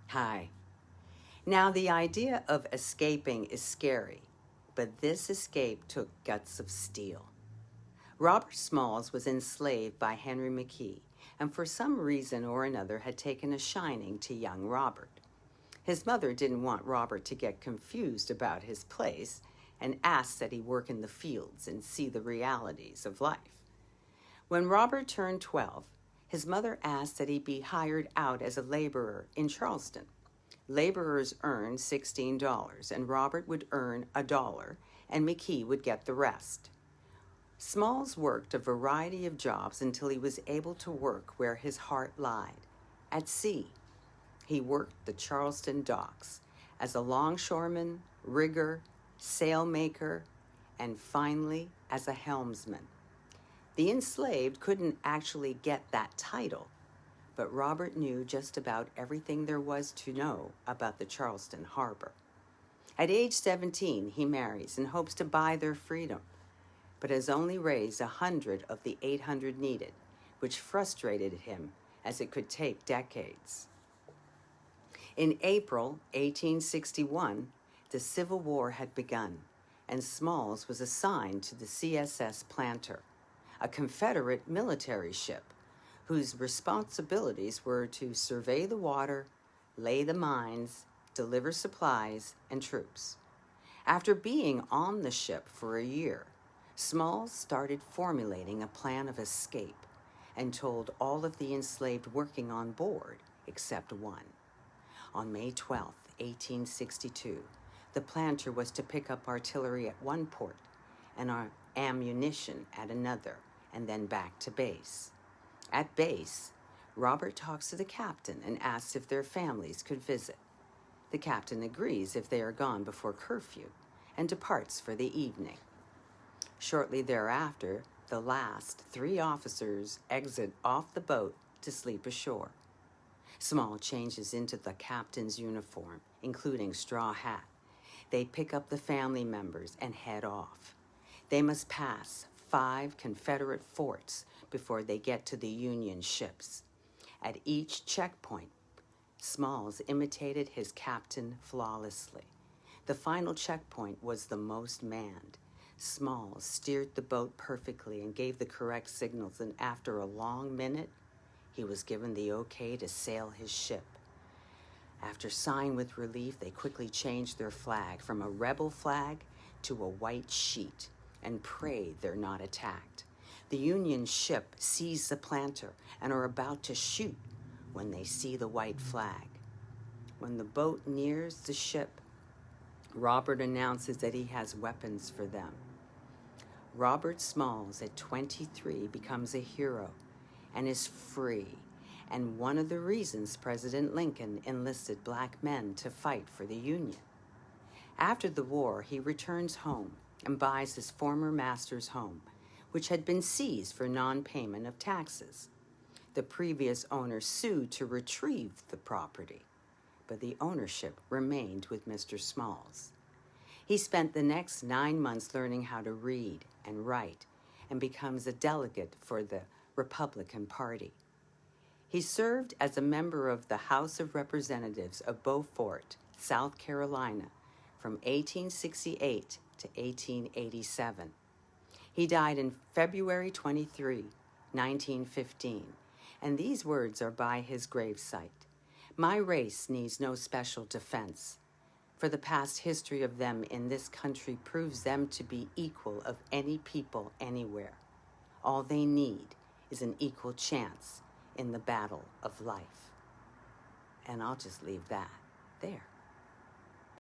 Hi. Now, the idea of escaping is scary, but this escape took guts of steel. Robert Smalls was enslaved by Henry McKee, and for some reason or another had taken a shining to young Robert. His mother didn't want Robert to get confused about his place and asked that he work in the fields and see the realities of life. When Robert turned 12, his mother asked that he be hired out as a laborer in Charleston. Laborers earned $16, and Robert would earn $1, and McKee would get the rest. Smalls worked a variety of jobs until he was able to work where his heart lied, at sea. He worked the Charleston docks as a longshoreman, rigger, sailmaker, and finally as a helmsman. The enslaved couldn't actually get that title, but Robert knew just about everything there was to know about the Charleston harbor. At age 17, he marries and hopes to buy their freedom, but has only raised 100 of the 800 needed, which frustrated him as it could take decades. In April 1861, the Civil War had begun, and Smalls was assigned to the CSS Planter, a Confederate military ship whose responsibilities were to survey the water, lay the mines, deliver supplies and troops. After being on the ship for a year, Smalls started formulating a plan of escape and told all of the enslaved working on board except one. On May 12, 1862, the planter was to pick up artillery at one port and ammunition at another, and then back to base. At base, Robert talks to the captain and asks if their families could visit. The captain agrees if they are gone before curfew and departs for the evening. Shortly thereafter, the last 3 officers exit off the boat to sleep ashore. Small changes into the captain's uniform, including straw hat. They pick up the family members and head off. They must pass 5 Confederate forts before they get to the Union ships. At each checkpoint, Smalls imitated his captain flawlessly. The final checkpoint was the most manned. Smalls steered the boat perfectly and gave the correct signals, and after a long minute, he was given the okay to sail his ship. After sighing with relief, they quickly changed their flag from a rebel flag to a white sheet and pray they're not attacked. The Union ship sees the planter and are about to shoot when they see the white flag. When the boat nears the ship, Robert announces that he has weapons for them. Robert Smalls, at 23, becomes a hero and is free, and one of the reasons President Lincoln enlisted black men to fight for the Union. After the war, he returns home and buys his former master's home, which had been seized for non-payment of taxes. The previous owner sued to retrieve the property, but the ownership remained with Mr. Smalls. He spent the next 9 months learning how to read and write and becomes a delegate for the Republican Party. He served as a member of the House of Representatives of Beaufort, South Carolina, from 1868 to 1887. He died on February 23, 1915, and these words are by his gravesite. My race needs no special defense, for the past history of them in this country proves them to be equal of any people anywhere. All they need is an equal chance in the battle of life. And I'll just leave that there.